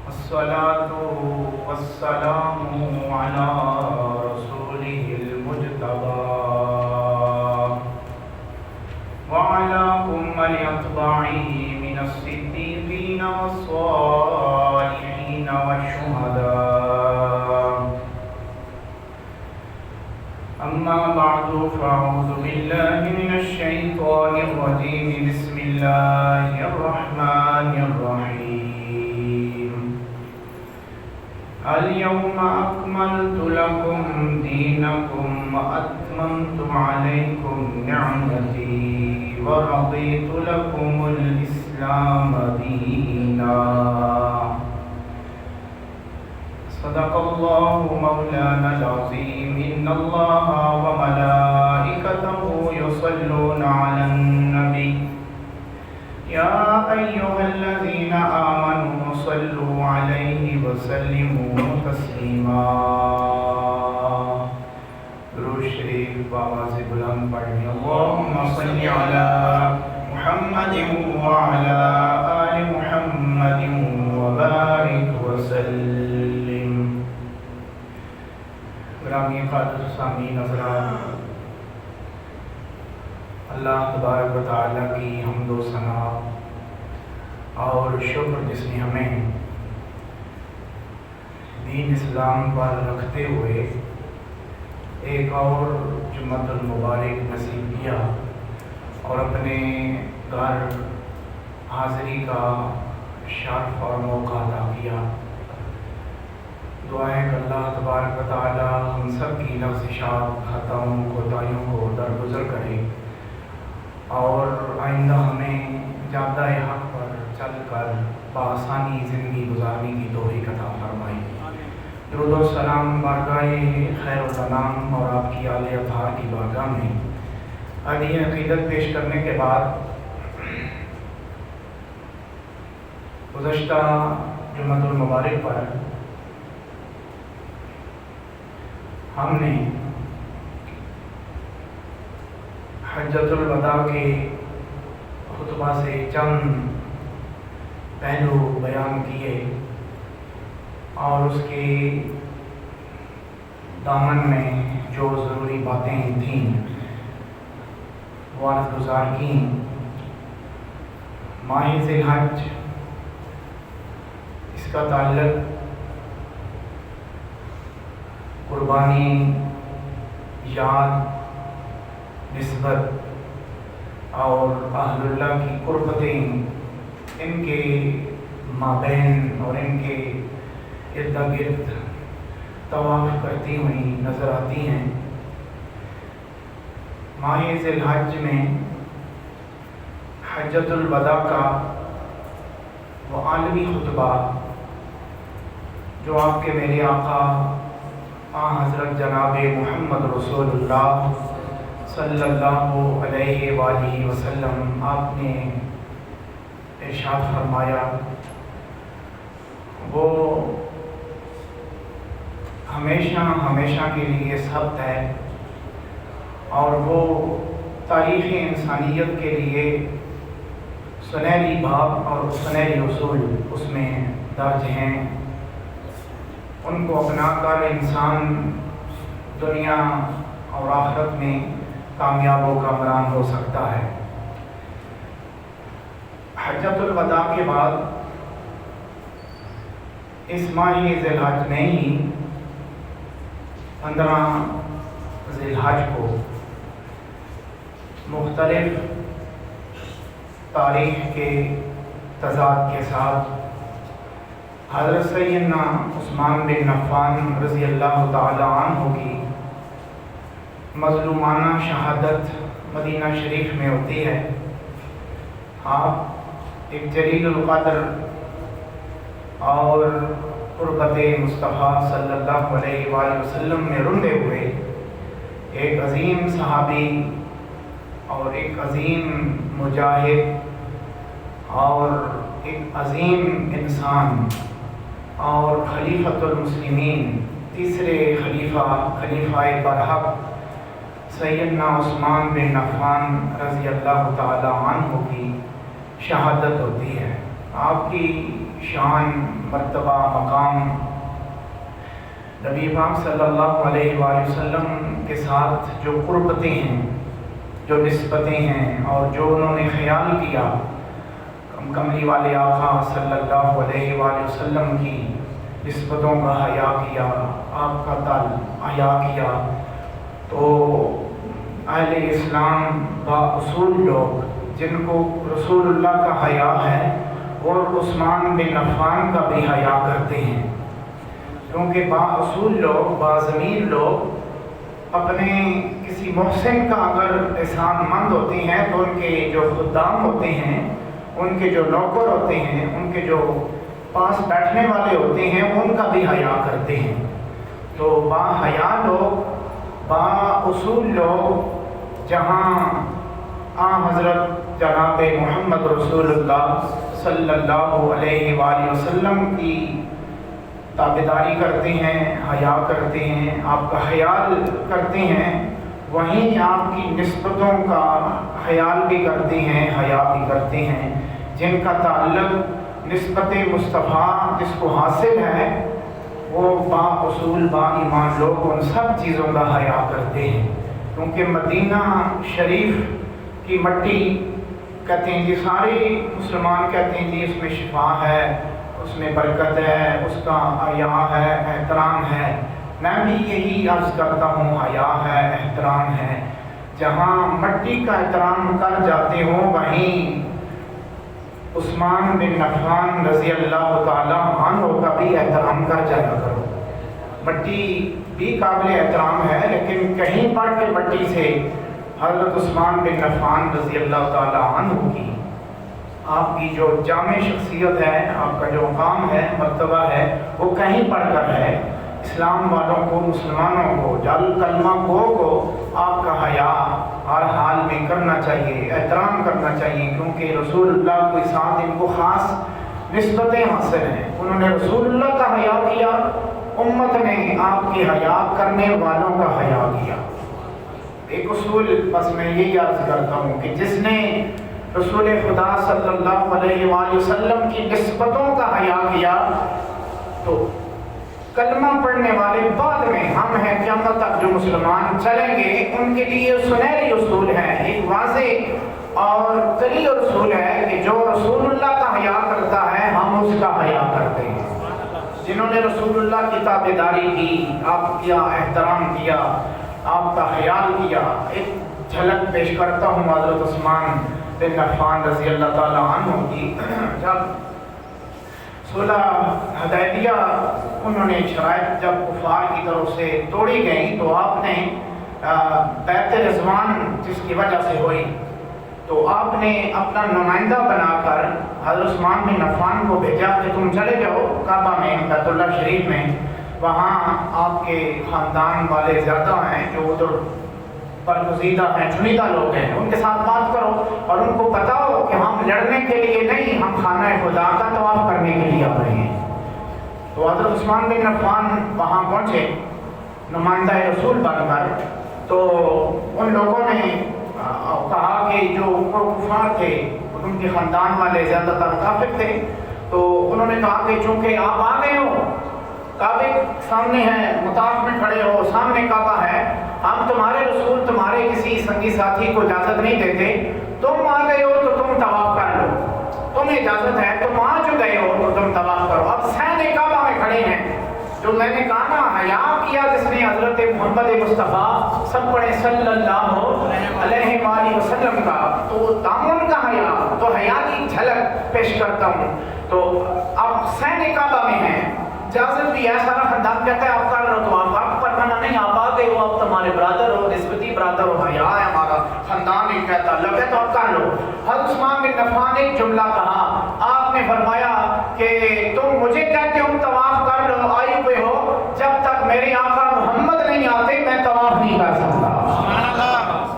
الصلاة والسلام على رسوله المجتبى وعلى أمة أتباعه من الصديقين والصالحين والشهداء. أما بعد فأعوذ بالله من الشيطان الرجيم. بسم الله الرحمن الرحيم. اليوم أكملت لكم دينكم وأتممت عليكم نعمتي ورضيت لكم الإسلام دينا. صدق الله مولانا العظيم. إن الله وملائكته يصلون على النبي يا أيها الذين آمنوا صلوا عليه وسلموا تسلیما. درود شریف بآواز بلند پڑھیں. اللهم صل على محمد وعلى آل محمد وبارك وسلم. گرامی قادر سامعین حضرات، اللہ تبارک و تعالیٰ کی حمد و ثنا اور شکر جس نے ہمیں دین اسلام پر رکھتے ہوئے ایک اور جمعۃ المبارک نصیب کیا اور اپنے گھر حاضری کا شرف اور موقع عطا کیا. دعا ہے کہ اللہ تبارک و تعالیٰ ہم سب کی لغزشات، خطاؤں، کوتاہیوں کو درگزر کرے اور آئندہ ہمیں جادہ حق پر چل کر بآسانی زندگی گزارنے کی توفیق عطا فرمائے. درود و سلام بارگاہ خیر الانام اور آپ کی آل اطہار کی بارگاہ میں علی عقیدت پیش کرنے کے بعد گزشتہ جمعۃ المبارک پر ہم نے حجۃ الوداع کے خطبہ سے چند پہلو بیان کیے اور اس کے دامن میں جو ضروری باتیں تھیں وہ عرض گزار کیں. ماہ ذی الحج، اس کا تعلق قربانی، یاد، نسبت اور اہل اللہ کی قربتیں ان کے مابین اور ان کے ارد گرد طواف کرتی ہوئی نظر آتی ہیں. ماہ ذی الحج میں حجۃ الوداع کا وہ عالمی خطبہ جو آپ کے میرے آقا حضرت جناب محمد رسول اللہ صلی اللہ علیہ وآلہ وسلم آپ نے ارشاد فرمایا، وہ ہمیشہ کے لیے ثبت ہے اور وہ تاریخ انسانیت کے لیے سنہری باب اور سنہری اصول اس میں درج ہیں. ان کو اپنا کر انسان دنیا اور آخرت میں کامیاب و کامران ہو سکتا ہے. حجۃ الوداع کے بعد اس ماہ ذی الحج میں ہی 15 ذی الحج کو مختلف تاریخ کے تضاد کے ساتھ حضرت سیدنا عثمان بن عفان رضی اللہ تعالی عنہ کی مظلومانہ شہادت مدینہ شریف میں ہوتی ہے. آپ ایک جلیل القدر اور قربت مصطفیٰ صلی اللہ علیہ وآلہ وسلم میں رندے ہوئے ایک عظیم صحابی اور ایک عظیم مجاہد اور ایک عظیم انسان اور خلیفۃ المسلمین، تیسرے خلیفہ برحق سیدنا عثمان بن عفان رضی اللہ تعالی عنہ کی شہادت ہوتی ہے. آپ کی شان مرتبہ مقام نبی پاک صلی اللہ علیہ وآلہ وسلم کے ساتھ جو قربتیں ہیں، جو نسبتیں ہیں، اور جو انہوں نے خیال کیا کملی والے آقا صلی اللہ علیہ وآلہ وسلم کی نسبتوں کا حیا کیا، آپ کا حیا کیا، تو اہل اسلام با اصول لوگ جن کو رسول اللہ کا حیا ہے اور عثمان بن عفان کا بھی حیا کرتے ہیں، کیونکہ با اصول لوگ، با ضمیر لوگ اپنے کسی محسن کا اگر احسان مند ہوتے ہیں تو ان کے جو خدام ہوتے ہیں، ان کے جو نوکر ہوتے ہیں، ان کے جو پاس بیٹھنے والے ہوتے ہیں، ان کا بھی حیا کرتے ہیں۔ تو با حیا لوگ، با اصول لوگ جہاں حضرت جناب محمد رسول اللہ صلی اللہ علیہ وآلہ وسلم کی تابعداری کرتے ہیں، حیا کرتے ہیں، آپ کا خیال کرتے ہیں، وہیں آپ کی نسبتوں کا خیال بھی کرتے ہیں، حیا بھی کرتے ہیں۔ جن کا تعلق نسبت مصطفیٰ جس کو حاصل ہے وہ با اصول با ایمان لوگ ان سب چیزوں کا حیا کرتے ہیں، کیونکہ مدینہ شریف کی مٹی کہتے ہیں جی، سارے مسلمان کہتے ہیں جی اس میں شفا ہے، اس میں برکت ہے، اس کا حیا ہے، احترام ہے۔ میں بھی یہی عرض کرتا ہوں، حیا ہے، احترام ہے۔ جہاں مٹی کا احترام کر جاتے ہوں وہیں عثمان بن عفان رضی اللہ تعالیٰ عنہ کا بھی احترام کر جایا کرو۔ مٹی بھی قابل احترام ہے، لیکن کہیں بڑھ کے مٹی سے حضرت عثمان بن عفان رضی اللہ تعالیٰ عنہ کی، آپ کی جو جامع شخصیت ہے، آپ کا جو مقام ہے، مرتبہ ہے، وہ کہیں پڑھ کر ہے۔ اسلام والوں کو، مسلمانوں کو، جل کلمہ کو آپ کا حیا ہر حال میں کرنا چاہیے، احترام کرنا چاہیے، کیونکہ رسول اللہ کے ساتھ ان کو خاص نسبتیں حاصل ہیں۔ انہوں نے رسول اللہ کا حیا کیا، امت نے آپ کے حیا کرنے والوں کا حیا کیا۔ ایک اصول بس میں یہی عرض کرتا ہوں کہ جس نے رسول خدا صلی اللہ علیہ وآلہ وسلم کی نسبتوں کا حیا کیا تو کلمہ پڑھنے والے بعد میں ہم ہیں قیامت تک جو مسلمان چلیں گے ان کے لیے سنہری اصول ہے، ایک واضح اور قلیل اصول ہے کہ جو رسول اللہ کا حیا کرتا ہے ہم اس کا حیا کرتے ہیں۔ جنہوں نے رسول اللہ کی تابعداری کی، آپ کا احترام کیا، آپ کا خیال کیا، ایک جھلک پیش کرتا ہوں حضرت عثمان بن عفان رضی اللہ تعالیٰ عنہ کی۔ جب صلح حدیبیہ انہوں نے شرائط جب کفار کی طرف سے توڑی گئیں تو آپ نے بیعت رضوان جس کی وجہ سے ہوئی تو آپ نے اپنا نمائندہ بنا کر حضرت عثمان بن عفان کو بھیجا کہ تم چلے جاؤ کعبہ میں، بیت اللہ شریف میں، وہاں آپ کے خاندان والے زیادہ ہیں جو ادھر برگزیدہ ہیں، چنیدہ لوگ ہیں، ان کے ساتھ بات کرو اور ان کو بتاؤ کہ ہم لڑنے کے لیے نہیں، ہم خانہ خدا کا طواف کرنے کے لیے آ رہے ہیں۔ تو حضرت عثمان بن عفان وہاں پہنچے نمائندہ رسول بن کر، تو ان لوگوں نے کہا کہ جو کفار تھے ان کے خاندان والے زیادہ تر کافر تھے، تو انہوں نے کہا کہ چونکہ آپ آ گئے ہو، کعبے سامنے ہے، مطاف میں کھڑے ہو، سامنے کعبہ ہے، ہم تمہارے رسول تمہارے کسی سنگی ساتھی کو اجازت نہیں دیتے، تم آ گئے ہو تو تم طواف کر لو، تمہیں اجازت ہے، تم آ جو گئے ہو تو تم طواف کرو۔ اب سین کعبہ میں کھڑے ہیں، جو میں نے کہا نا حیا کیا جس نے حضرت محمد مصطفیٰ سب پڑھے صلی اللہ علیہ وآلہ وسلم کا، تو دامن کا حیا، تو حیا کی جھلک پیش کرتا ہوں۔ تو اب سین کعبہ میں ہیں، اجازت بھی ہے، سارا خاندان کہتا ہے آپ کر رہو تو آپ پر منع نہیں، آپ آ گئے ہو، آپ تمہارے برادر ہو، نسبتی برادر ہو، حیا ہے ہمارا، خاندان ہی کہتا اللہ کہتا آپ کر لو۔ حضرت عثمان بن عفان ایک جملہ کہا، آپ نے فرمایا کہ تم مجھے کہتے ہو طواف کر لو، آئے ہوئے ہو، جب تک میرے آقا محمد نہیں آتے میں طواف نہیں کر سکتا۔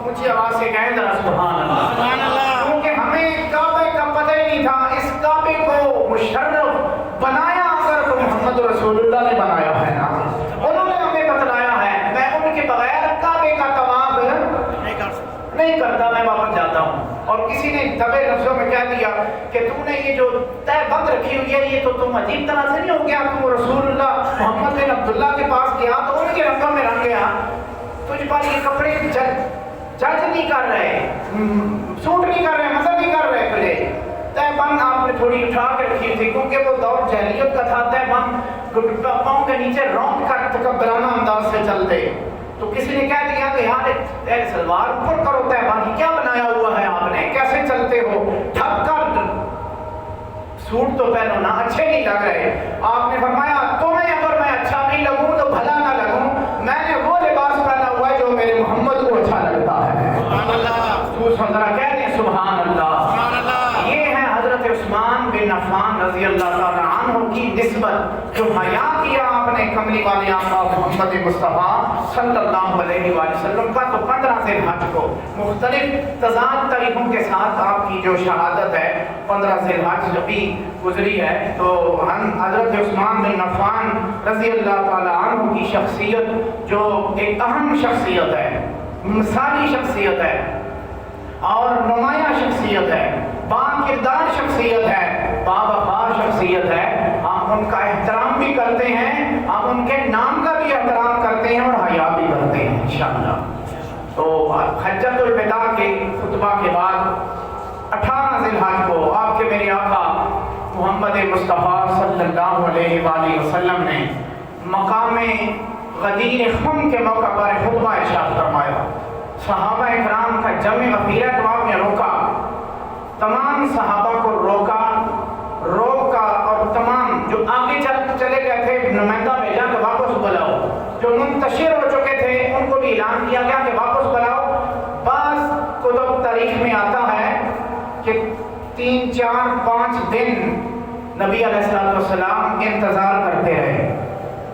مجھے آواز سے کہیں ذرا سبحان اللہ، کیونکہ ہمیں کعبے کا پتہ ہی نہیں تھا، اس کعبے کو مشرف بنایا اگر تو محمد رسول اللہ نے بنایا ہے نا، انہوں نے ہمیں بتلایا ہے، میں ان کے بغیر کعبے کا طواف نہیں کرتا، میں واپس جاتا ہوں۔ اور اور کسی نے دبے لفظوں میں کہہ دیا کہ تو نے یہ جو تہ بند رکھی ہوئی ہے یہ تو تم عجیب طرح سے نہیں ہو گیا، تم رسول اللہ محمد بن عبداللہ کے پاس گیا تو ان کے رنگوں میں رنگ گیا، تجھ پر یہ کپڑے جج نہیں کر رہے، سوٹ نہیں کر رہے، مزہ نہیں کر رہے تجھے۔ تہ بند آپ نے تھوڑی اٹھا کے رکھی تھی کیونکہ وہ دور جاہلیت کا تھا، تہ بند پاؤں کے نیچے رونٹ کر تکبرانہ انداز سے چلتے، تو کسی نے کہہ دیا کہ یار اے سلوار اوپر کرو، تہ بند کیا بنایا ہوا ہے آپ نے، کیسے چلتے ہو، ڈھک کر سوٹ تو پہنو نا، اچھے نہیں لگ رہے۔ آپ نے فرمایا تمہیں اگر میں اچھا نہیں لگوں تو بھلا نہ لگوں، میں نے وہ لباس پہنا ہوا ہے جو میرے محمد کو اچھا لگتا ہے۔ سبحان اللہ، تو ذرا کہہ دیں سبحان اللہ۔ یہ ہے حضرت عثمان بن عفان رضی اللہ تعالی عنہ کی نسبت، جو حیا کیا آپ نے کملی والے آقا محمد مصطفیٰ صلی اللہ علیہ وآلہ وسلم کا۔ تو 15 ذی الحج کو مختلف تضاد طریقوں کے ساتھ آپ کی جو شہادت ہے 15 ذی الحج ابھی گزری ہے، تو حضرت عثمان بن عفان رضی اللہ تعالی عنہ کی شخصیت جو ایک اہم شخصیت ہے، مثالی شخصیت ہے اور نمایاں شخصیت ہے، با کردار شخصیت ہے، با وفا شخصیت ہے۔ ہم ان کا احترام بھی کرتے ہیں، ہم ان کے نام کا بھی احترام کرتے ہیں اور حیا بھی کرتے ہیں انشاءاللہ۔ تو حجۃ الوداع کے خطبہ کے بعد 18 ذی الحج کو آپ کے میرے آقا محمد مصطفیٰ صلی اللہ علیہ وآلہ وسلم نے مقام غدیر خم کے موقع پر خطبہ ارشاد فرمایا۔ صحابہ اکرام کا جمع غفیرہ تو آپ نے روکا، تمام صحابہ کو روکا اور تمام جو آگے چلے گئے تھے نمائندہ بھیجا کہ واپس بلاؤ، جو منتشر ہو چکے تھے ان کو بھی اعلان کیا گیا کہ واپس بلاؤ۔ بعض کتب تاریخ میں آتا ہے کہ 3 4 5 دن نبی علیہ السلام انتظار کرتے رہے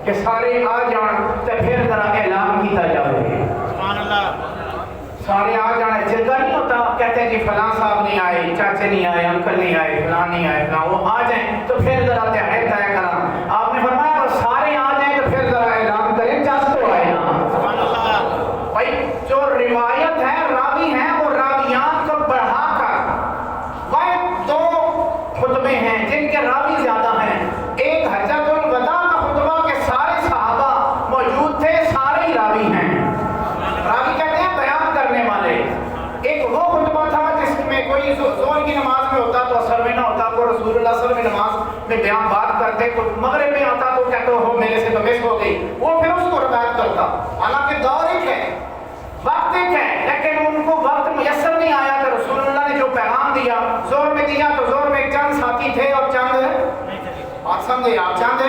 کہ سارے آ جان تو پھر ذرا اعلان کیا جائے۔ سبحان اللہ، سارے آ جانا جگہ نہیں ہوتا، کہتے ہیں کہ فلاں صاحب نہیں آئے، چاچے نہیں آئے، انکل نہیں آئے، فلاں نہیں آئے، فلاں، وہ آ جائیں تو پھر ذرا تہاڑے طے کرا۔ آپ نے فرمایا وہ سارے آ جائیں تو پھر ذرا اعلان کریں، چس تو آئے نا۔ سبحان اللہ، بھائی جو روایت ہے راوی ہیں وہ راویات کو بڑھا کر، وہ 2 خطبے ہیں جن کے راوی زیادہ ہیں، ایک حجۃ الوداع کا خطبہ کہ سارے صحابہ موجود تھے، سارے ہی راوی ہیں، راوی کہتے ہیں بیان کرنے والے۔ ایک وہ خطبہ تھا جس میں کوئی ظہر کی نماز میں ہوتا تو اثر میں نہ ہوتا، کوئی رسول اللہ صلی اللہ علیہ وسلم نماز میں بیان بات کرتے، کوئی مغرب میں آتا تو کہتے ہو میرے سے تو مس ہو گئی، وہ پھر اس کو روایت کرتا۔ حالانکہ دور ایک ہے، وقت ایک ہے، لیکن ان کو وقت میسر نہیں آیا کہ رسول اللہ نے جو پیغام دیا ظہر میں دیا تو ظہر میں چند ساتھی تھے اور چند آپ سمجھے، آپ چند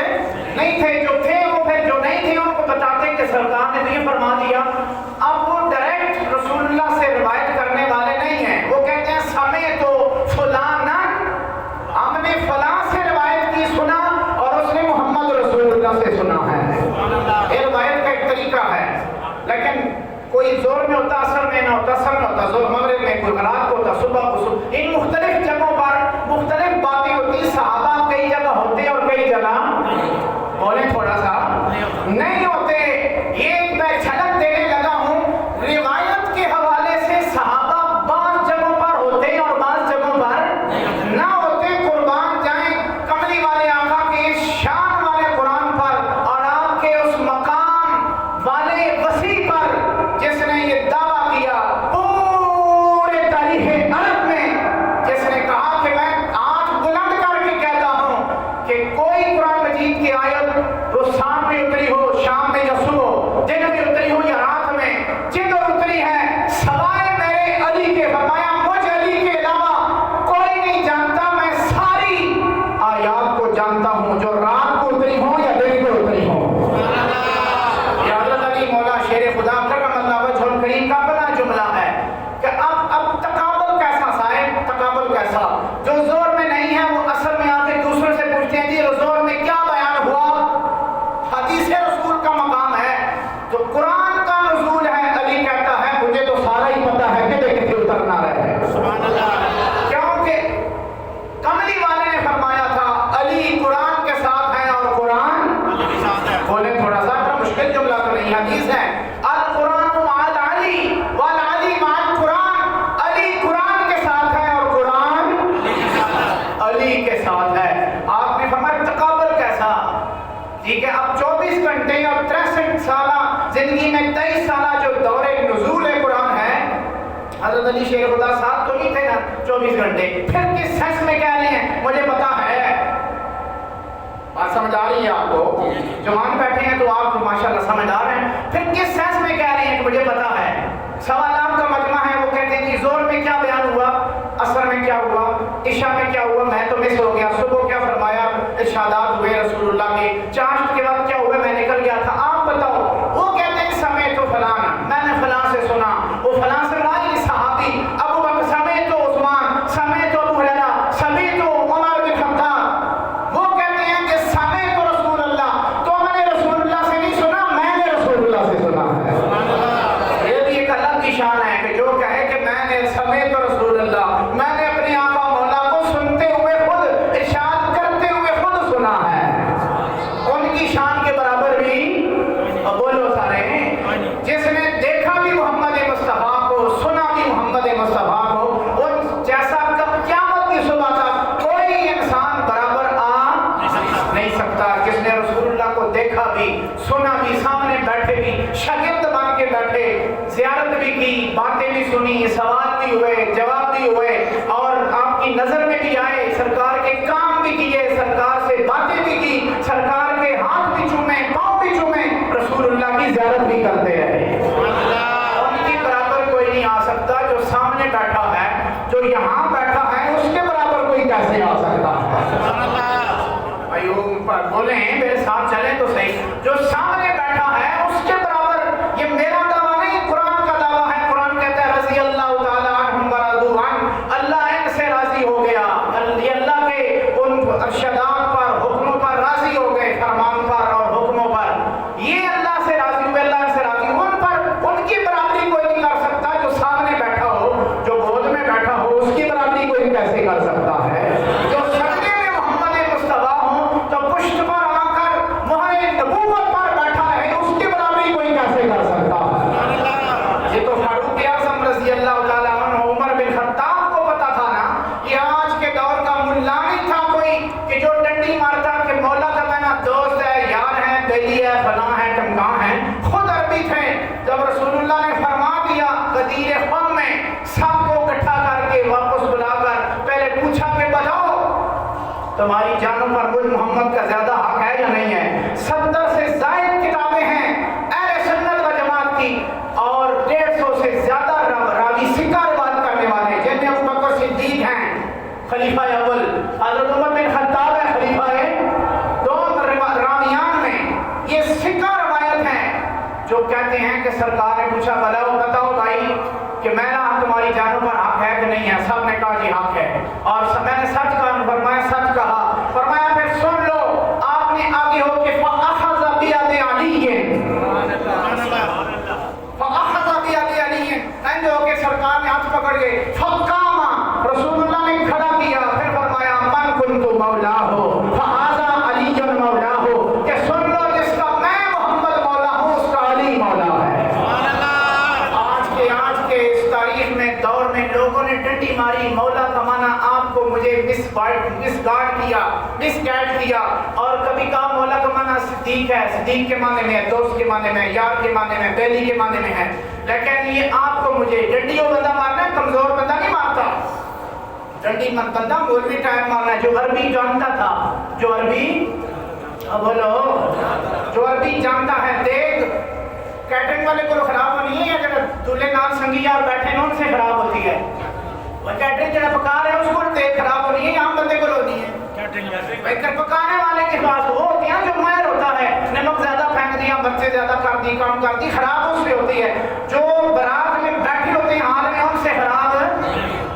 نہیں تھے، جو تھے وہ پھر جو نہیں تھے ان کو بتاتے کہ سرکار نے تو یہ فرما دیا۔ اب وہ ڈائریکٹ رسول اللہ سے روایت کرنے والے نہیں ہیں، وہ کہتے ہیں سمے تو فلانا، ہم نے فلاں سے روایت کی سنا اور اس نے محمد رسول اللہ سے سنا ہے۔ یہ روایت کا ایک طریقہ ہے، لیکن کوئی زور میں ہوتا، اثر میں نہ ہوتا، اثر میں ہوتا، زور مغرب میں، کوئی رات کو ہوتا، صبح کو، ان مختلف جگہوں پر مختلف باتیں ہوتی۔ صحابہ کئی جگہ ہوتے اور کئی جگہ بولیں تھوڑا سا نہیں ہوتے۔ یہ میں جھلک دینے لگا ہوں روایت کے حوالے سے، صحابہ بعض جگہوں پر ہوتے اور بعض جگہوں پر نہ ہوتے۔ قربان جائیں کملی والے آقا کے شان والے قرآن پر اور آپ کے اس مقام والے وسیع پر جس نے یہ دعویٰ کیا پورے تاریخ عرب میں، جس نے کہا ٹھیک ہے، اب 24 گھنٹے اور 63 سالہ زندگی میں 23 سالہ جو دور نزول قرآن ہے، حضرت علی شیر خدا صاحب تو نہیں تھے نا 24 گھنٹے، پھر کس سینس میں کہہ رہے ہیں مجھے پتا ہے؟ بات سمجھ آ رہی ہے آپ کو؟ جوان بیٹھے ہیں تو آپ ماشاءاللہ سمجھدار ہیں، پھر کس سینس میں کہہ رہے ہیں کہ مجھے پتا ہے؟ سوالات کا مجمع ہے، وہ کہتے ہیں کہ زور میں کیا بیان ہوا، عصر میں کیا ہوا، عشاء میں کیا ہوا، میں تو مس ہو گیا، صبح کیا فرمایا، ارشادات ہوئے رسول اللہ کے، چاشت کے وقت کیا ہوا، میں نکل گیا تھا، آپ بتاؤ۔ وہ کہتے ہیں سمے تو فلان، میں نے فلاں سے سنا، وہ فلاں سے مراد صحابی ابو بکر، سمے تو عثمان، سمے تو ابو ہریرہ، سمے تو عمر بن خطاب۔ وہ کہتے ہیں کہ سمے تو رسول اللہ، تو میں نے رسول اللہ سے نہیں سنا، میں نے رسول اللہ سے سنا ہے۔ یہ بھی ایک الگ کی شان ہے کہ جو کہے کہ میں نے سمے تو رسول اللہ، میں نے اپنے آقا مولا کو سنتے ہوئے خود ارشاد کرتے ہوئے خود سنا ہے۔ ان کی شان کے برابر بھی بولو سارے، جس نے دیکھا بھی محمد مصطفیٰ کو، سنا بھی محمد مصطفیٰ کو، ان جیسا قیامت کی صبح تک کوئی انسان برابر آ نہیں سکتا۔ جس نے رسول اللہ کو دیکھا بھی، سنا بھی، سامنے بیٹھے بھی، شاگرد بن کے بیٹھے، زیارت بھی کی، باتیں بھی سنی، سوال بھی ہوئے، جواب بھی ہوئے، اور آپ کی نظر میں بھی آئے، سرکار کے کام بھی کیے، سرکار سے باتیں بھی کی، سرکار کے ہاتھ بھی چومے، پاؤں بھی چومے، رسول اللہ کی زیارت بھی کرتے رہے۔ ان کے برابر کوئی نہیں آ سکتا۔ جو سامنے بیٹھا ہے، جو یہاں بیٹھا ہے، اس کے برابر کوئی کیسے آ سکتا ہے؟ بولیں میرے ساتھ چلیں تو صحیح، جو سامنے بیٹھا ہے اس کے برابر، یہ میرا دعویٰ نہیں، قرآن کا دعویٰ ہے۔ قرآن کہتا ہے رضی اللہ تعالیٰ عنہم ورضوا عنہ، اللہ ان سے راضی ہو گیا، یہ اللہ کے ان ارشادات پر، حکموں پر راضی ہو گئے، فرمان پر اور حکموں پر، یہ اللہ سے راضی ہوئے، اللہ سے راضی ہوئے، ان پر ان کی برابری کوئی نہیں کر سکتا۔ جو سامنے بیٹھا ہو، جو گود میں بیٹھا ہو، اس کی برابری کوئی کیسے کر سکتا ہے؟ جو سجدے میں محمد مصطفیٰ ہوں تو پشت پر آ کر مہر نبوت پر بیٹھا ہے، اس کی برابری کوئی کیسے کر سکتا ہے؟ یہ تو فاروق اعظم رضی اللہ تعالیٰ عنہ، عمر بن خطاب کو پتا تھا نا، یہ آج کے دور کا ملا نہیں تھا کوئی کہ جو ڈنڈی مارتا کہ مولا کا میرا دوست ہے، یار ہے، بیلی ہے، فلاں ہے، ٹمکاں ہے، خود عربی تھے۔ جب رسول اللہ نے فرما دیا غدیر خم میں سب کو اکٹھا کر کے واپس بلا کر پہلے پوچھا کہ بتاؤ تمہاری جانوں پر مجھ محمد کا زیادہ حق ہے یا نہیں ہے؟ 70 سے زائد کتابیں ہیں اہل سنت و جماعت کی، اور 150 سے زیادہ راوی سکہ روایت کرنے والے، جن میں ابو بکر صدیق ہیں خلیفہ اول، حضرت عمر بن خطاب ہے خلیفہ دو راویان میں، یہ سکہ روایت ہیں جو کہتے ہیں کہ سرکار نے پوچھا بتاؤ بھائی کہ میرا تمہاری جانوں پر حق ہے کہ نہیں ہے؟ سب نے کہا جی حق ہے، اور میں نے سچ کہا، فرمایا سچ کہا، فرمایا پھر سن لو، آپ نے آگے ہو کہ فَأَخَذَ بِيَدِ عَلِيٍّ، فَأَخَذَ بِيَدِ عَلِيٍّ، اینڈ ہو کے سرکار نے ہاتھ پکڑ کے فَقَامَ، رسول اللہ نے کھڑا کیا، پھر فرمایا مَنْ كُنْتُ مَوْلَاهُ فَهَذَا عَلِيٌّ مَوْلَاهُ، کہ سن لو جس کا میں محمد مولا ہوں اس کا علی مولا ہے۔ آج کے اس تاریخ میں دور میں لوگوں نے ڈنڈی ماری، مولا کا معنی آپ کو مجھے مس گائیڈ کیا، اور کبھی کہا مولا کا معنی صدیق ہے، صدیق کے معنی میں ہے، دوست کے معنی میں، یار کے معنی میں، بیلی کے معنی میں ہے، لیکن یہ آپ کو مجھے ڈنڈیوں بندہ مارنا ہے، کمزور بندہ نہیں مارتا، ڈنڈی مت بندہ مولوی ٹائم مارنا ہے، جو عربی جانتا تھا، جو عربی جو عربی جانتا ہے۔ دیکھ کیٹرنگ والے کو خراب ہونی ہے، اگر دولے نال سنگی اور بیٹھے ہیں ان سے خراب ہوتی ہے، وہ کیٹرنگ جڑا پکا رہے ہیں اس کو دیکھ خراب ہونی ہے، عام بندے کو ہونی ہے۔ پکانے والے کے پاس وہ ہوتی ہے جو ماہر ہوتا ہے، نمک زیادہ پھینک دیا، مرچیں زیادہ کر دی، کم کر دی، خراب اس سے ہوتی ہے۔ جو برات میں بیٹھے ہوتے ہیں حال میں ان سے خراب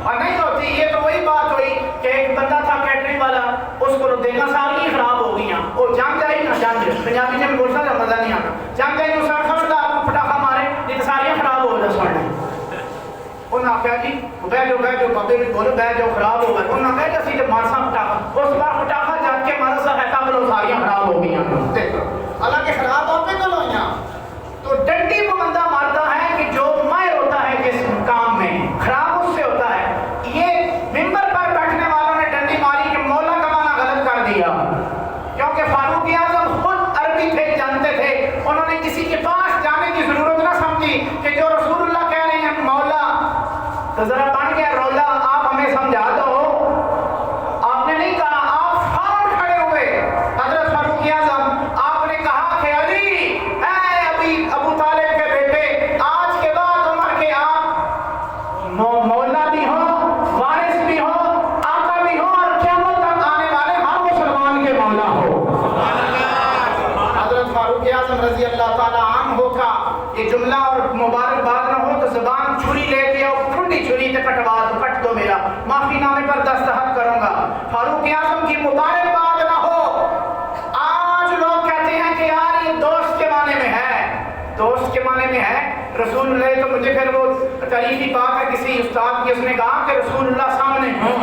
اور نہیں ہوتی۔ یہ تو وہی بات ہوئی کہ ایک بندہ تھا کیٹرنگ والا، اس کو دیکھا ساری خراب ہو گئی، وہ جم جائی نہ جم، پنجابی میں بولتا ہے مزہ نہیں آتا، جم جائی نو سر خرچ آپ کو پٹاخا مارے یہ ساری خراب ہو جائے سوڑنے۔ انہوں نے کہا جی بہ جو بابے بھی بولو بہ جو خراب ہو گئے، انہوں نے کہا کہ مارسا پٹاخا، اس بار پٹاخا جب کے مارسا ہے تب لوگ ساری خراب ہو گئی، حالانکہ خراب آپ کو ہوئی۔ تو ڈنڈی کو بندہ مارتا ہے کہ جو ماہر ہوتا ہے جس کام میں، خراب اس سے ہوتا ہے۔ یہ ممبر پر بیٹھنے والوں نے ڈنڈی ماری کہ مولا کا معنی غلط کر دیا، کیونکہ فاروق اعظم خود نے کسی کے پاس جانے کی ضرورت نہ سمجھی کہ جو رسول اللہ کہہ رہے ہیں مولا تو ذرا بن گیا رولا، آپ ہمیں سمجھا دو. آپ نے نہیں کہا، آپ فوراً کھڑے ہوئے. حضرت فاروق اعظم آپ نے کہا کہ علی اے ابو طالب کے بیٹے، آج کے بعد عمر کے آپ مولا بھی ہو، وارث بھی ہو، آقا بھی ہو، اور قیامت تک آنے والے ہر مسلمان کے مولا ہو. حضرت فاروق اعظم رضی اللہ تعالی عنہ کا یہ جملہ اور مبارکباد نہ ہو تو زبان چھری لے کے اور ٹھنڈی چھری سے کٹ دو میرا، معافی نامے پر دستخط کروں گا. فاروق اعظم کی مبارکباد نہ ہو. آج لوگ کہتے ہیں کہ یار یہ دوست کے معنی میں ہے، دوست کے معنی میں ہے. رسول اللہ تو مجھے پھر وہ تاریخی بات ہے کسی استاد کی، اس نے کہا کہ رسول اللہ سامنے ہو،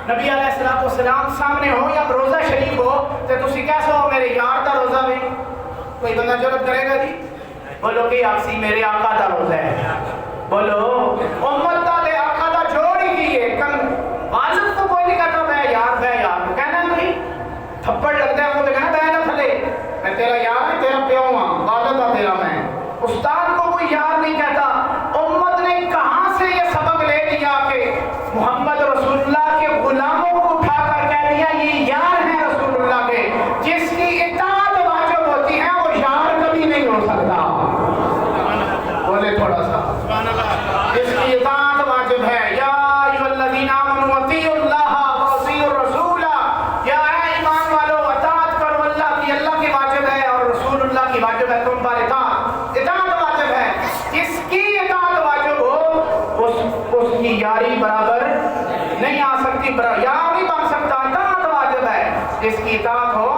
نبی علیہ السلام سامنے ہو یا روزہ شریف ہو تو تسی کیسے ہو میرے یار دا روزہ میں کوئی بندہ جرت کرے گا جی؟ بولو کہ آپسی میرے آقا دا روزہ ہے، بولو امت دا دے آقا دا جوڑ ہی کیے کن واجب تو کوئی نہیں کہتا بے یار تو کہنا نہیں تھپڑ لگتا ہے وہ تو کہنا بے نہ تھلے میں تیرا یار ہے، تیرا پیو ہوں، عادت ہے تیرا میں. استاد کو کوئی یار نہیں کہتا. امت نے کہاں سے یہ سبق لے لیا کہ محمد رسول اللہ کے غلاموں کو اٹھا کر کہہ دیا یہ یار ہیں رسول اللہ کے. جس کی اطاعت واجب ہوتی ہے وہ یار کبھی نہیں ہو سکتا. بولے تھوڑا سا، جس کی اطاعت واجب ہے. یا ایھا الذین آمنوا اطیعوا اللہ واطیعوا الرسول، یا اے ایمان والو اطاعت کرو اللہ کی، اللہ کی واجب ہے اور رسول اللہ کی واجب ہے تم پر اطاعت واجب ہے. جس کی اطاعت واجب ہو اس کی یاری برابر نہیں آ سکتی، یار نہیں بن سکتا. اطاعت واجب ہے. جس کی اطاعت ہو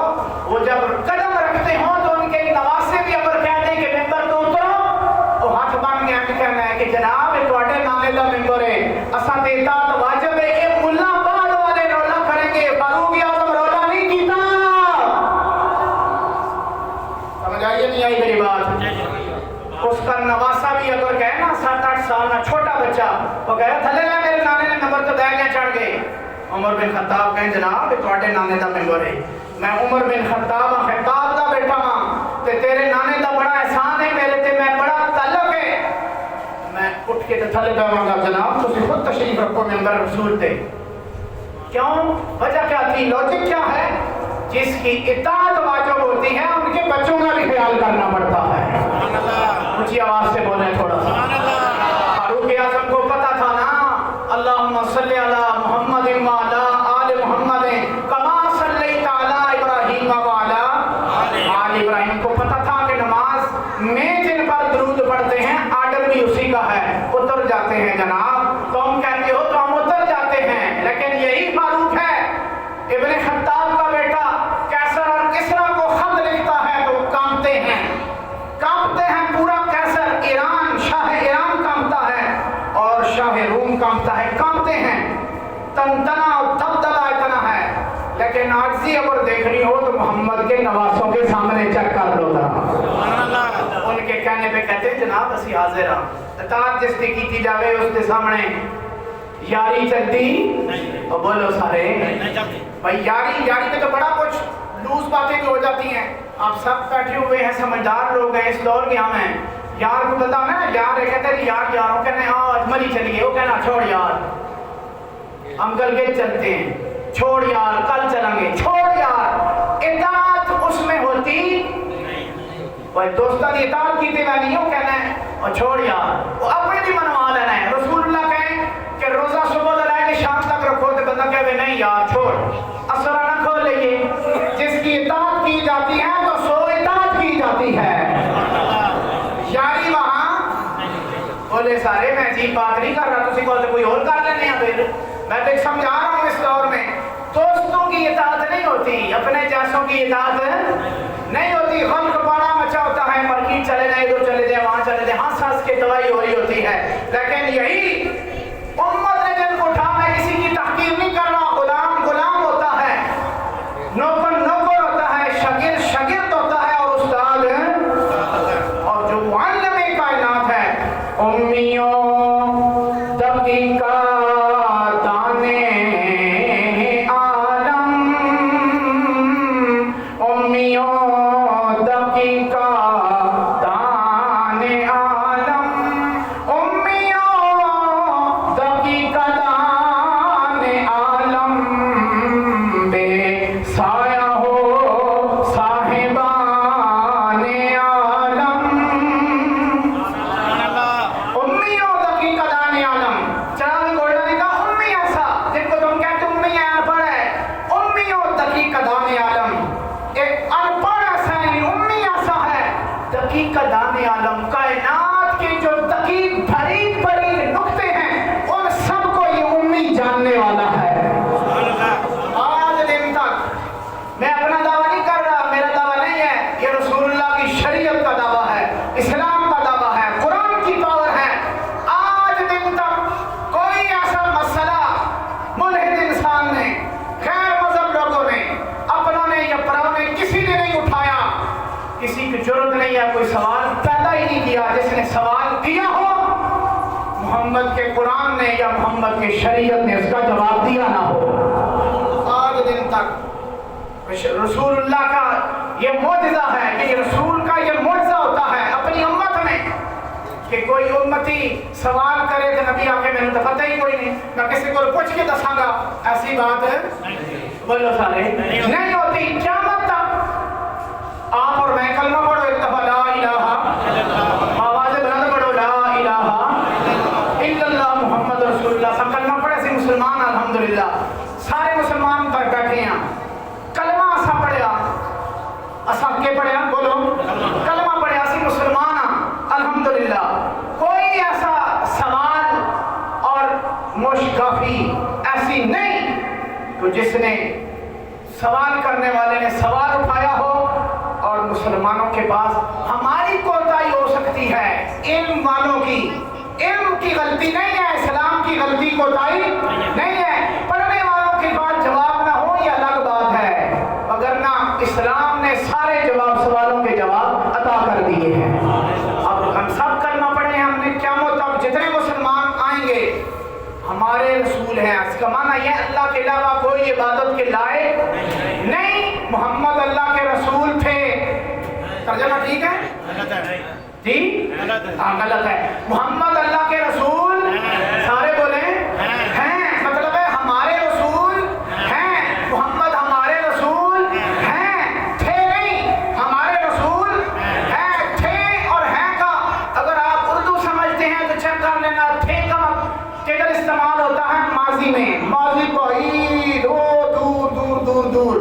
وہ جب قدم رکھتے ہوں تو ان کے نواسے بھی اگر کہہ دیں کہ ممبر تو اترو، وہ ہاتھ بن گیا کہ کہنا ہے کہ جناب یہ تواڈے نامے دا ممبر ہے، اساں تے اطاعت واجب ہے. یہ ملا بعد والے رولا کریں گے، فاروق اعظم رولا نہیں کیتا. سمجھ آئی نہیں آئی میری بات؟ اس کا نواسا بھی اگر کہے نا 7-8 سال نہ چھوٹا بچہ وہ کہے تھلے لے میرے نانے نے نمبر تو دے چڑھ گئے. عمر بن خطاب کہیں جناب یہ تواڈے نانے دا ممبر ہے، میں عمر بن خطاب خطاب دا بیٹا ہاں تے تیرے نانے دا بڑا احسان ہے میرے تے، میں بڑا تعلق ہے. میں اٹھ کے تھلے بیٹھوں گا جناب تسی خود تشریف رکھو ممبر رسول تے. کیوں؟ وجہ کیا تھی؟ لاجک کیا ہے؟ جس کی اطاعت واجب ہوتی ہے ان کے بچوں کا بھی خیال کرنا پڑتا ہے. اونچی آواز سے بولیں تھوڑا سا. فاروق اعظم کو پتا تھا نا اللہم صلی علی محمد وعلی آل محمد کما صلیت علی ابراہیم وعلی آل ابراہیم. کو پتا تھا کہ نماز میں جن پر درود پڑھتے ہیں آرڈر بھی اسی کا ہے، اتر جاتے ہیں جناب. تم کہتے ہو تو ہم اتر جاتے ہیں، لیکن یہی فاروق ہے ابن خطاب کا بیٹا کیسر اور کسرا کو خط لکھتا ہے تو کانپتے ہیں پورا کیسر ایران، شاہ ایران کانپتا ہے اور شاہ روم کانپتا ہے، کانپتے ہیں. تنتنا اور دبدبا اتنا ہے. لیکن عاجزی اگر دیکھنی ہو تو محمد کے نواسوں کے سامنے چیک کر لو ذرا. ان کے کہنے پہ کہتے ہیں جناب اسی حاضر ہاں، اطاعت جس کی کیتی جاوے اس کے سامنے یاری چلتی. اور بولو سارے بھائی یاری میں تو بڑا کچھ لوز باتیں بھی ہو جاتی ہیں. آپ سب بیٹھے ہوئے ہیں، سمجھدار لوگ ہیں، اس دور کے ہم ہیں. یار کو پتا نا یار کہتے ہیں یار یاروں کہنے ہاں اجمل ہی چلیے، وہ کہنا چھوڑ یار ہم کل کے چلتے ہیں، چھوڑ یار کل چلیں گے، چھوڑ یار. اطاعت اس میں ہوتی وہ دوستان کی اطاعت کی تھی میں نہیں ہوں کہنا ہے اور چھوڑ یار وہ اپنے بھی منوا لینا ہے. رسول اللہ کہیں کہ روزہ صبح سے لے کے شام تک رکھو تو بندہ کہے نہیں یار چھوڑ، اثر نہ کھول لیے. جس کی اطاعت کی جاتی ہے تو سو اطاعت کی جاتی ہے. یاری وہاں بولے سارے میں عجیب بات نہیں کر رہا، تسی کو کوئی اور کر لینے ہیں. پھر میں تو سمجھا رہا ہوں اس دور میں دوستوں کی اطاعت نہیں ہوتی، اپنے جیسوں کی اطاعت نہیں ہوتی. خلق بڑا مچا ہوتا ہے، مارکیٹ چلے جائیں، ادھر چلے جائیں، وہاں چلے جائیں، ہنس ہنس کے دوائی ہو رہی ہوتی ہے. لیکن یہی امت نے جن کو اٹھا، میں کسی کی تحقیر نہیں کر رہا. غلام غلام ہوتا ہے، نوکر نوکر ہوتا ہے، شاگرد شاگرد ہوتا ہے اور استاد اور جو معلم کائنات ہے. امیوں دقیقہ دانے عالم، امیوں دقیقہ سایہ ہو صاحبان عالم امیوں تکی قدان عالم چراغ گولڈا نے کہا امی ایسا جن کو تم کہتے امی ہیں ان پڑھ ہے امیوں تکی قدان عالم ایک ان پڑھ ایسا ہے امی ایسا ہے تکی قدان عالم کائنات کے جو تکی بھری بھری نقطے ہیں ان سب کو یہ امی جاننے والا ہے آج دن تک میں اپنا دعویٰ نہیں کر رہا میرا دعویٰ نہیں ہے یہ رسول اللہ کی شریعت کا دعویٰ ہے اسلام کا دعویٰ ہے قرآن کی پاور ہے آج دن تک کوئی ایسا مسئلہ ملحد انسان نے غیر مذہب لوگوں نے اپنوں نے یا پراؤں نے کسی نے نہیں اٹھایا کسی کی جرت نہیں ہے کوئی سوال پیدا ہی نہیں کیا جس نے سوال کیا ہو محمد کے قرآن نے یا محمد کے شریعت نے اس کا جواب دیا نہ ہو آج دن تک رسول اللہ کا یہ معجزہ ہے کہ رسول کا یہ معجزہ ہوتا ہے اپنی امت میں کہ کوئی امتی سوال کرے کہ نبی آکے میں نے تو پتہ ہی کوئی نہیں میں کسی کو پوچھ کے دساں گا ایسی بات ہے بولو سارے نہیں ہوتی قیامت تک آپ اور میں کلمہ پڑھو ایک دفعہ لا الہ آواز بلند پڑھو لا الہ الا اللہ محمد رسول اللہ سب کلمہ پڑھے سی مسلمان الحمدللہ سارے مسلمان پر بیٹھے ہیں کلمہ اسا پڑھیا اسا کے پڑھیا بولو کلمہ پڑھیا سی مسلمان الحمدللہ کوئی ایسا سوال اور مشکافی ایسی نہیں تو جس نے سوال کرنے والے نے سوال اٹھایا ہو اور مسلمانوں کے پاس ہماری کوتاہی ہو سکتی ہے علم والوں کی علم کی غلطی نہیں ہے اسلام کی غلطی کوتاہی نہیں ہے پڑھنے والوں کے پاس جواب نہ ہو یہ الگ بات ہے وگرنہ اسلام نے سارے جواب سوالوں کے جواب عطا کر دیے ہیں اب ہم سب کلمہ پڑھے ہیں ہم نے قیامت تک جتنے مسلمان آئیں گے ہمارے رسول ہیں اس کا معنی یہ اللہ کے علاوہ کوئی عبادت کے لائق نہیں محمد اللہ کے رسول تھے ترجمہ ٹھیک ہے جی ہاں غلط ہے محمد اللہ کے رسول سارے بولیں ہیں مطلب ہے ہمارے رسول ہیں محمد ہمارے رسول ہیں تھے نہیں ہمارے رسول ہیں تھے اور ہیں کا اگر آپ اردو سمجھتے ہیں تو چیک کر لینا تھے کا کدھر استعمال ہوتا ہے ماضی میں ماضی بعید ہو دور دور دور دور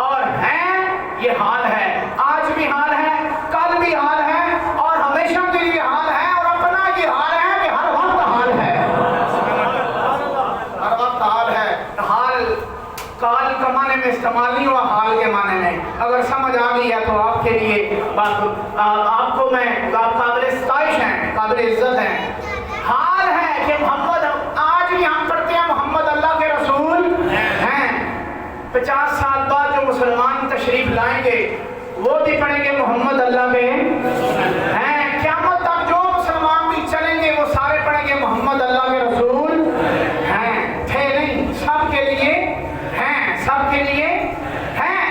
اور ہیں یہ حال ہے آج بھی حال ہے کل بھی حال ہے اور ہمیشہ کے لیے حال ہے اور اپنا یہ حال ہے کہ ہر وقت حال ہے ہر وقت حال ہے حال کال کا معنی میں استعمال نہیں ہوا حال کے معنی میں اگر سمجھ آ گئی ہے تو آپ کے لیے بات آپ کو میں قابل ستائش ہیں قابل عزت ہیں حال ہے کہ محمد آج بھی ہم پڑھتے ہیں محمد اللہ کے رسول ہیں 50 سال بعد جو مسلمان تشریف لائیں گے وہ بھی پڑھیں گے محمد اللہ کے ہیں قیامت تک جو مسلمان بھی چلیں گے وہ سارے پڑھیں گے محمد اللہ کے رسول ہیں تھے نہیں سب کے لیے ہیں سب کے لیے ہیں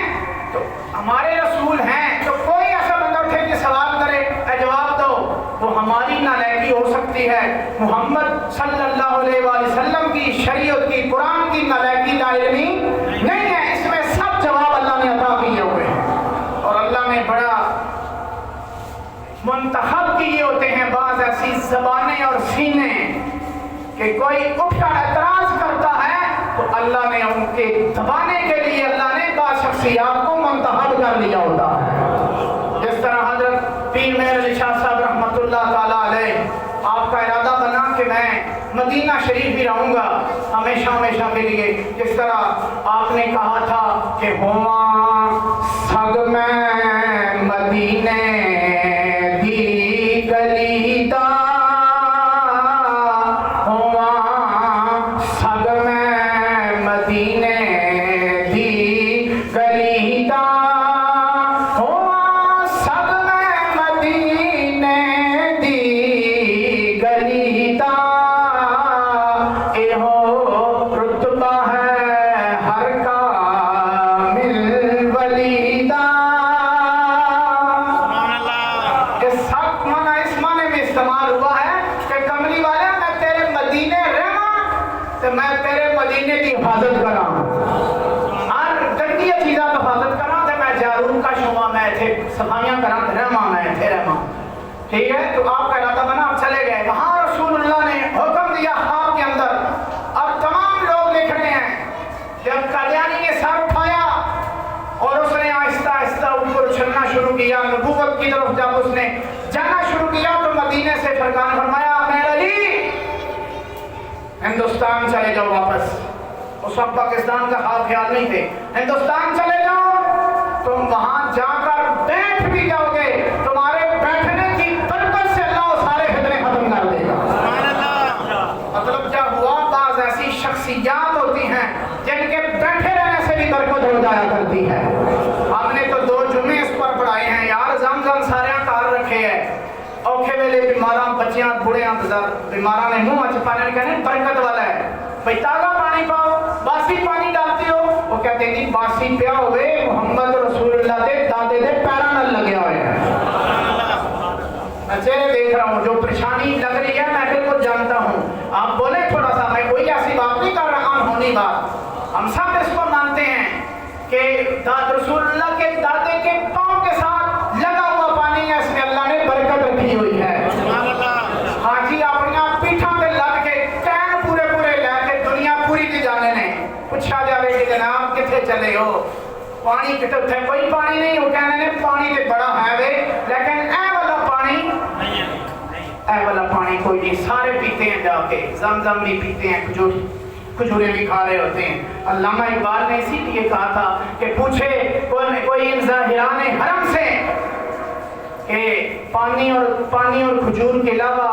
تو ہمارے رسول ہیں تو کوئی ایسا بندہ اٹھے کہ سوال کرے جواب دو وہ ہماری نالائقی ہو سکتی ہے محمد صلی اللہ علیہ وآلہ وسلم کی شریعت کی قرآن کی نالائقی لا علمی نہیں ہے اس میں سب جواب اللہ نے عطا کیے ہوئے ہیں اور اللہ نے بڑا منتخب کیے ہوتے ہیں بعض ایسی زبانیں اور سینے کہ کوئی اٹھ کر اعتراض کرتا ہے تو اللہ نے ان کے دبانے کے لیے اللہ نے بعض شخصیات کو منتخب کر لیا ہوتا ہے جس طرح حضرت پیر مہر علی شاہ صاحب رحمۃ اللہ تعالیٰ علیہ آپ کا ارادہ بنا کہ میں مدینہ شریف بھی رہوں گا ہمیشہ ہمیشہ کے لیے جس طرح آپ نے کہا تھا کہ ہواں سگ میں مدینے دی گلی دا ہواں سگ میں مدینے دی گلی دا ہواں سگ میں مدینے دی گلی دا اے ہو رتبہ ہے ہر کامل ولی دا اس معنی میں استعمال ہوا ہے کہ کملی والا میں تیرے مدینے رہا تو میں تیرے مدینے کی حفاظت کراں ہر گندی چیز اللہ حفاظت کرا تو میں جارون کا شما میں تھے صفائیاں کرا رحمہ میں تھے رحمہ. ٹھیک ہے, تو آپ کا ارادہ بنا, آپ چلے گئے وہاں. رسول اللہ نے حکم دیا خواب کے اندر, اور تمام لوگ لکھ رہے ہیں جب قادیانی نے سر اٹھایا اور اس نے آہستہ آہستہ اوپر اچھلنا شروع کیا, نبوت کی طرف جب اس نے جانا شروع کیا تو مدینے سے فرقان فرمایا, میرے علی ہندوستان چلے جاؤ واپس. اس وقت پاکستان کا خواب خیال نہیں تھے. ہندوستان چلے جاؤ, تم وہاں جا کر بیٹھ بھی جاؤ گے, تمہارے بیٹھنے کی برکت سے اللہ سارے فتنے ختم کر دے گا. مطلب جب ہوا, بعض ایسی شخصیات ہوتی ہیں جن کے بیٹھے رہنے سے بھی برکت ہو جایا کرتی ہے. ہم نے تو 2 جمعے اس پر پڑھائے ہیں یار. زمزم سارے کار رکھے ہیں, اوکھے ویلے بیماراں بچیاں بوڑھیاں بیماراں نے منہ اچ پانی کہنے برکت والا ہے. بھئی تازہ پانی پاؤ, باسی پانی ڈالتے ہو, وہ کہتے ہیں باسی پیا ہوئے محمد رسول اللہ دے دادے دے پیرا نہ لگے ہوئے ہیں. میں چہرے دیکھ رہا ہوں, جو پریشانی لگ رہی ہے میں بالکل جانتا ہوں. آپ بولیں تھوڑا سا, میں کوئی ایسی بات نہیں کر رہا, عام ہونی بات. ہم سب اس کو مانتے ہیں کہ رسول اللہ کے دادے کے پاؤں کے ساتھ لگا ہوا پانی ہے, اس میں اللہ نے برکت رکھی ہوئی ہے. حاجی اپنی پیٹھا پہ لگ کے ٹین پورے پورے لے کے دنیا پوری دی جانے نے پوچھا جائے کہ جناب کتنے چلے ہو, پانی کتنے تھے, کوئی پانی نہیں. وہ کہنے نے پانی تے بڑا ہے وے, لیکن اے والا پانی کوئی نہیں. سارے پیتے ہیں جا کے, زمزم بھی پیتے ہیں, کھجورے بھی کھا رہے ہوتے ہیں. علامہ اقبال نے اسی لیے کہا تھا کہ پوچھے کوئی ظاہران حرم سے کہ پانی اور کھجور کے علاوہ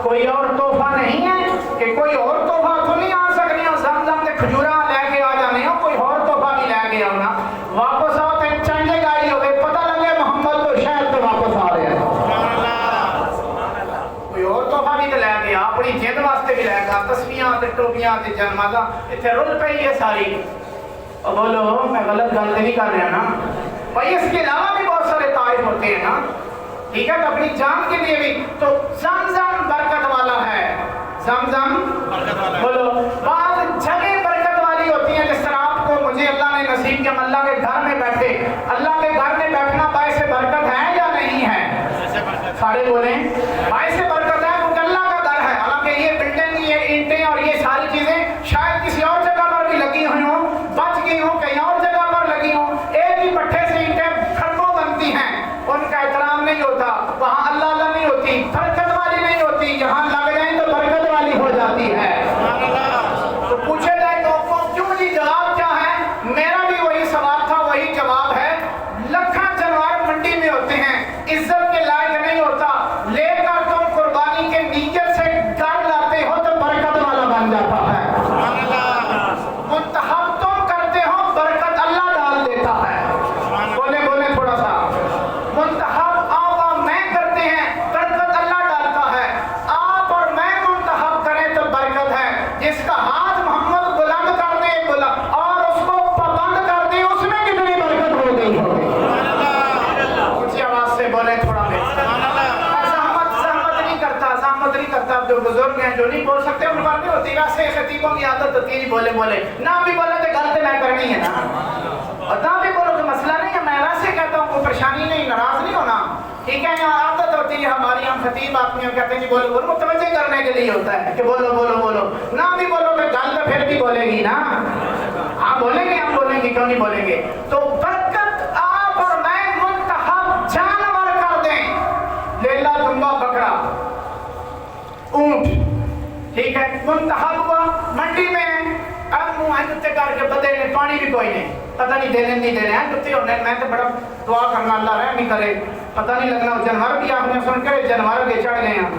کوئی اور تحفہ نہیں ہے, کہ کوئی اور تحفہ تو نہیں آ سکتی ہو. زمزم کے کھجورا لے کے آ جانے ہو, کوئی اور تحفہ بھی لے کے آنا. واپس آؤ تو چنڈے گاڑی ہو گئے, پتہ لگے محمد کو شاید تو واپس آ رہے ہیں. کوئی اور تحفہ بھی تو لے گیا, اپنی جد واسطے بھی لے گا, تسبیحاں تے ٹوپیاں تے جنمازاں اتنے رل پئی ہے ساری. اور بولو میں غلط گل نہیں کر رہا نا بھائی, اس کے علاوہ بھی بہت سارے تائف ہوتے ہیں نا. ٹھیک ہے, تو اپنی جان کے لیے بھی تو زمزم برکت والا ہے. زمزم بولو, بعض جگہ برکت والی ہوتی ہیں, جس طرح آپ کو مجھے اللہ نے نصیب کیا, اللہ کے گھر میں بیٹھے. اللہ کے گھر میں بیٹھنا باعث برکت ہے یا نہیں ہے؟ سارے بولیں باعث برکت ہے, کیونکہ اللہ کا گھر ہے. حالانکہ یہ بلڈنگ, یہ اینٹیں اور یہ ساری چیزیں شاید کسی اور جگہ پر بھی لگی ہوئی ہوں, بچ گئی ہوں, کہیں اور جگہ پر لگی ہوں. ایک ہی پٹھے سے اینٹیں کھڑکوں بنتی ہیں, ان کا احترام نہیں ہوتا, وہاں اللہ اللہ نہیں ہوتی, برکت والی نہیں ہوتی. یہاں لگ جائیں تو برکت والی ہو جاتی ہے. تو پوچھے جائے تو کیوں جی, جواب کیا ہے؟ میرا بھی وہی سوال تھا, وہی جواب ہے. لکھاں جانور منڈی میں ہوتے ہیں, عزت کے لائق نہیں ہوتا, لے کر تم قربانی کے نیت سے گھر لاتے ہو تو برکت والا بن جاتا ہے. منتخب تم کرتے ہو, برکت اللہ ڈال دیتا ہے. بولے بولے تھوڑا سا, منتخب آپ اور میں کرتے ہیں, برکت اللہ ڈالتا ہے. آپ اور میں منتخب کریں تو برکت ہے. جس کا ہاتھ محمد بلند کر دے اور اس کو پابند کر دے, اس میں کتنی برکت ہو گئی ہوگی. اونچی آواز سے بولے تھوڑا بے. زحمت نہیں کرتا. جو بزرگ ہیں جو نہیں بول سکتے ان پر نہیں ہوتی. ویسے خطیبوں کی عادت ہوتی ہے بولے نہ بھی بولے تو غلط میں کرنی ہے نا, اور نہ بھی بولو تو مسئلہ نہیں ہے. میں ویسے کہتا ہوں, کوئی پریشانی نہیں, ناراض نہیں ہونا. ٹھیک ہے, یہاں عادت ہوتی ہے ہماری, ہم خطیب آدمی کہتے ہیں بولو بولو, متوجہ کرنے کے لیے ہوتا ہے کہ بولو بولو بولو. نہ بھی بولو تو غلط پھر بھی بولے گی نا. ہاں بولیں گے, ہم بولیں گے, کیوں نہیں بولیں گے. تو برکت آپ اور میں منتخب جانور کر دیں. لیلا دمبا بکرا اونٹ, ٹھیک ہے, منتخب ہوا منڈی میں. اب منہ کتے کر کے بدے نے, پانی بھی کوئی نہیں, پتہ نہیں دینے نہیں دینے ہیں کتے ہونے. میں تو بڑا دعا کرنا اللہ رحم نہیں کرے, پتہ نہیں لگنا. جانور بھی آپ نے سن کرے جانور کے چڑھ گئے ہیں,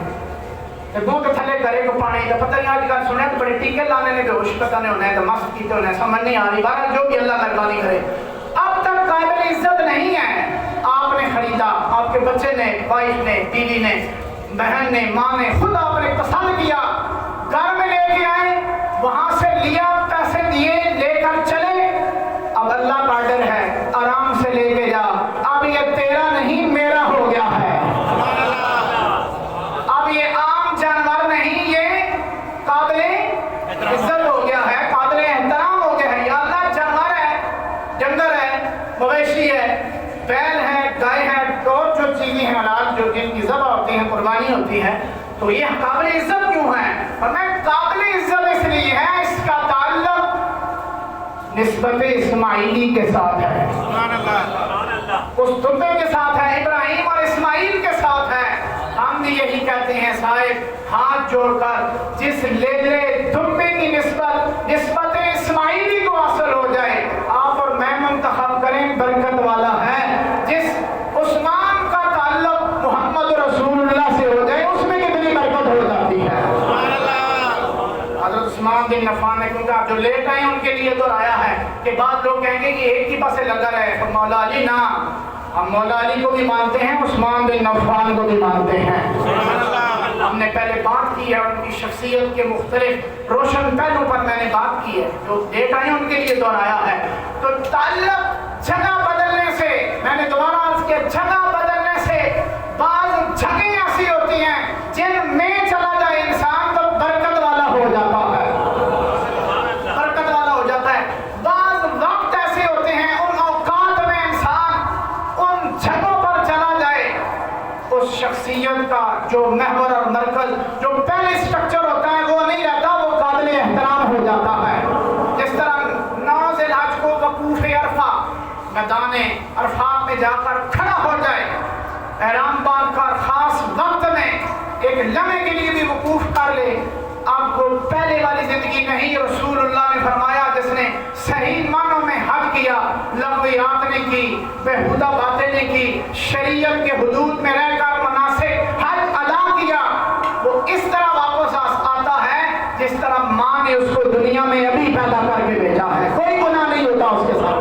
منہ کے تھلے کرے کو پانی کا پتہ نہیں. آج کل سنے تو بڑے ٹیکے لانے نے بے ہوش پتہ نہیں ہونا ہے, تو مست کیتے ہونے, سمجھ نہیں آ رہی. بہرحال جو بھی اللہ مہربانی کرے. اب تک قابل عزت نہیں ہے, آپ نے خریدا, آپ کے بچے نے, وائف نے, بیوی نے, بہن نے, ماں نے, خود آپ نے پسند کیا, گھر میں لے کے آئے, وہاں سے لیا, پیسے دیے, لے کر چلے. اب اللہ کا آرڈر ہے, آرام سے لے کے جا. اب یہ تیرا نہیں میرا ہو گیا ہے. اب یہ عام جانور نہیں, یہ قابل عزت ہو گیا ہے, قابل احترام ہو گیا ہے. یا اللہ جانور ہے, جنگل ہے, مویشی ہے، بیل ہے، گائے ہے، اور جو چیزیں ہیں حلال جو جن کی ذبح ہوتی ہیں، قربانی ہوتی ہے، تو یہ قابل عزت کیوں ہے؟ اور میں قابل عزت اس لیے ہے اس کا تعلق نسبت اسماعیلی کے ساتھ ہے، اس دمبے کے ساتھ ہے، ابراہیم اور اسماعیل کے ساتھ ہے۔ ہم بھی یہی کہتے ہیں صاحب ہاتھ جوڑ کر جس لیلے دمبے کی نسبت اسماعیلی کو حاصل ہو جائے، آپ اور میں منتخب کریں، برکت والا ہے۔ جس عثمان کا تعلق محمد رسول اللہ سے ہو جائے، اس میں کتنی برکت ہو جاتی ہے۔ حضرت عثمان بن عفان نے، کیونکہ آپ جو لیٹ آئے ہیں ان کے لیے دہرایا ہے کہ بعض لوگ کہیں گے کہ ایک ہی پاسے لگا رہے، مولا علی نہ، ہم مولا علی کو بھی مانتے ہیں، عثمان بن عفان کو بھی مانتے ہیں۔ ہم نے پہلے بات کی ہے ان کی شخصیت کے مختلف روشن پہلو پر میں نے بات کی ہے، جو لیٹ آئے ہیں ان کے لیے دہرایا ہے۔ تو تعلق جگہ بدلنے سے، میں نے دوبارہ عرض کیا، جگہ بدلنے سے بعض جگہیں ایسی ہوتی ہیں جن میں چلا جائے انسان تو برکت والا ہو جاتا ہے، برکت والا ہو جاتا ہے۔ بعض وقت ایسے ہوتے ہیں ان اوقات میں انسان ان جگہوں پر چلا جائے، اس شخصیت کا جو محور اور مرکز جو پہلے اسٹرکچر ہوتا ہے وہ نہیں رہتا، وہ قابل احترام ہو جاتا ہے۔ جس طرح 9 ذی الحج کو وقوف عرفہ، میدان عرفات میں جا کر کھڑا ہو جائے، احرام باندھ کر خاص وقت میں ایک لمحے کے لیے بھی وقوف کر لے، اب وہ پہلے والی زندگی نہیں۔ رسول اللہ نے فرمایا جس نے صحیح معنوں میں حج کیا، لغویات نہیں کی، بےہودہ باتیں نہیں کی، شریعت کے حدود میں رہ کر مناسک حج ادا کیا، وہ اس طرح واپس آتا ہے جس طرح ماں نے اس کو دنیا میں ابھی پیدا کر کے بھیجا ہے، کوئی گناہ نہیں ہوتا اس کے ساتھ۔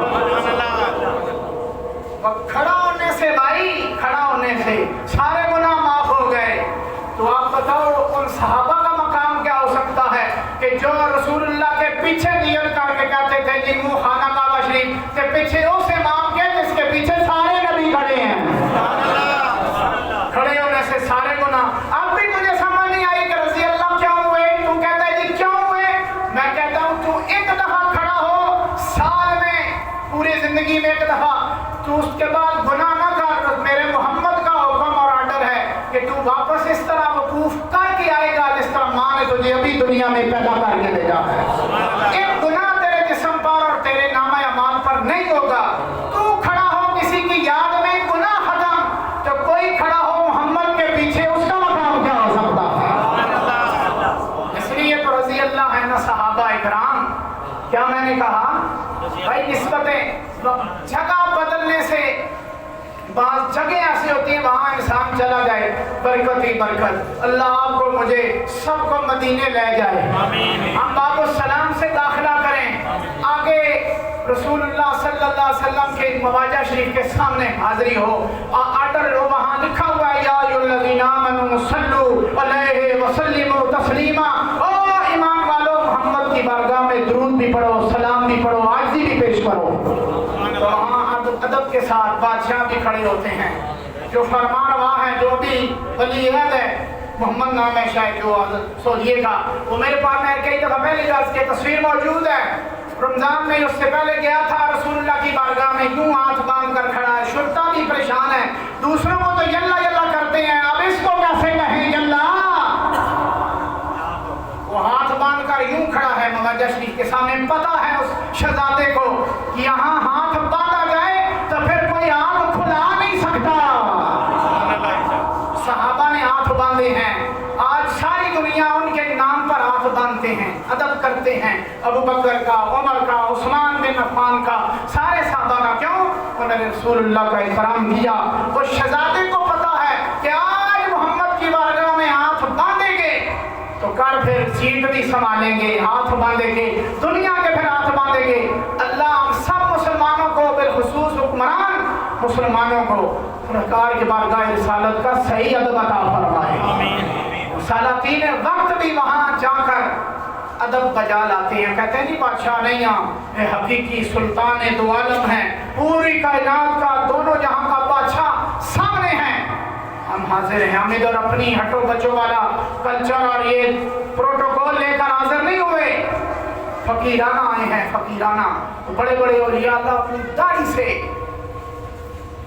کھڑا ہونے سے بھائی، کھڑا ہونے سے سارے گناہ معاف ہو گئے۔ تو آپ بتاؤ ان صحابہ کا مقام کیا ہو سکتا ہے کہ جو رسول اللہ کے پیچھے نیت کر کے کہتے تھے جی منہ خانہ کعبہ شریف کے پیچھے اس امام کے جس کے پیچھے سارے نبی کھڑے ہیں، کھڑے ہونے سے سارے گناہ۔ اب بھی تجھے سمجھ نہیں آئی کہ رضی اللہ کیوں ہوئے؟ تو کہتا ہے جی کیوں ہوئے؟ میں کہتا ہوں تو ایک دفعہ کھڑا ہو سال میں، پوری زندگی میں ایک دفعہ، تو اس کے بعد گناہ نہ کر۔ میرے محمد کا حکم اور آرڈر ہے کہ تو واپس اس طرح وقوف کر کے آئے گا جس طرح ماں نے تجھے ابھی دنیا میں پیدا کر کے بھیجا ہے۔ ایک گناہ تیرے جسم پر اور تیرے نامہ اعمال پر نہیں ہوگا۔ تو کھڑا ہو کسی کی یاد میں، گناہ ختم۔ تو کوئی کھڑا ہو محمد کے پیچھے، اس کا مقام کیا ہو سکتا ہے؟ اس لیے تو رضی اللہ عنہ صحابہ اکرام، کیا میں نے کہا بھائی نسبتیں جگہ بدلنے سے، بعض جگہیں ایسی ہوتی ہیں وہاں انسان چلا جائے، برکت ہی برکت۔ اللہ آپ کو مجھے سب کو مدینے لے جائے۔ ہم باب السلام سے داخلہ کریں، آگے رسول اللہ صلی اللہ علیہ وسلم کے مواجہ شریف کے سامنے حاضری ہو، آرڈر ہو، وہاں لکھا ہوا ہے یا ایھا الذین آمنوا صلوا علیہ وسلموا تسلیما۔ او ایمان والو، محمد کی بارگاہ میں درود بھی پڑھو، سلام بھی پڑھو، عاجزی بھی پیش کرو۔ تو وہاں ادب کے ساتھ بادشاہ بھی کھڑے ہوتے ہیں، جو فرمان روا ہے، جو بھی ولی عہد ہے، محمد نام ہے شاید جو سولیے کا، وہ میرے پاس میں کئی دفعہ پہلے اس کی تصویر موجود ہے۔ رمضان میں اس سے پہلے گیا تھا رسول اللہ کی بارگاہ میں، یوں ہاتھ باندھ کر کھڑا ہے، شرطا بھی پریشان ہے، دوسروں کو تو یلا یلا کرتے ہیں، اب اس کو کیسے کہیں یلا؟ وہ ہاتھ باندھ کر یوں کھڑا ہے مواجہ شریف کے سامنے، پتا ہے اس شہزادے کو کہ یہاں ہاتھ باندھا جائے تو پھر کوئی ہاتھ کھلا نہیں سکتا۔ صحابہ نے ہاتھ باندھے ہیں، آج ساری دنیا ان کے نام پر ہاتھ باندھتے ہیں، ادب کرتے ہیں، ابو بکر کا، عمر کا، عثمان بن عفان کا، سارے صحابہ کا۔ کیوں؟ انہوں نے رسول اللہ کا احترام کیا۔ وہ شہزادے کو پتا ہے کہ آج محمد کی بارگاہ میں ہاتھ باندھیں گے تو کل پھر سیٹ بھی سنبھالیں گے، ہاتھ باندھیں گے، دنیا کے پھر ہاتھ باندھیں گے۔ اللہ ہم سب مسلمانوں کو، بالخصوص حکمران مسلمانوں کو، سرکار کی بارگاہ رسالت کا صحیح ادب عطا فرمائے۔ سلاطین وقت بھی وہاں جا کر ادب بجا لاتے ہیں، کہتے ہیں نہیں بادشاہ نہیں، یہ حقیقی سلطان دو عالم ہیں، پوری کائنات کا، دونوں جہاں کا بادشاہ سامنے ہیں، ہم حاضر ہیں۔ ہم ادھر اپنی ہٹو بچوں والا کلچر اور یہ پروٹوکول لے کر حاضر نہیں ہوئے، فقیرانہ آئے ہیں، فقیرانہ۔ بڑے بڑے اولیاء اللہ اپنی داڑھی سے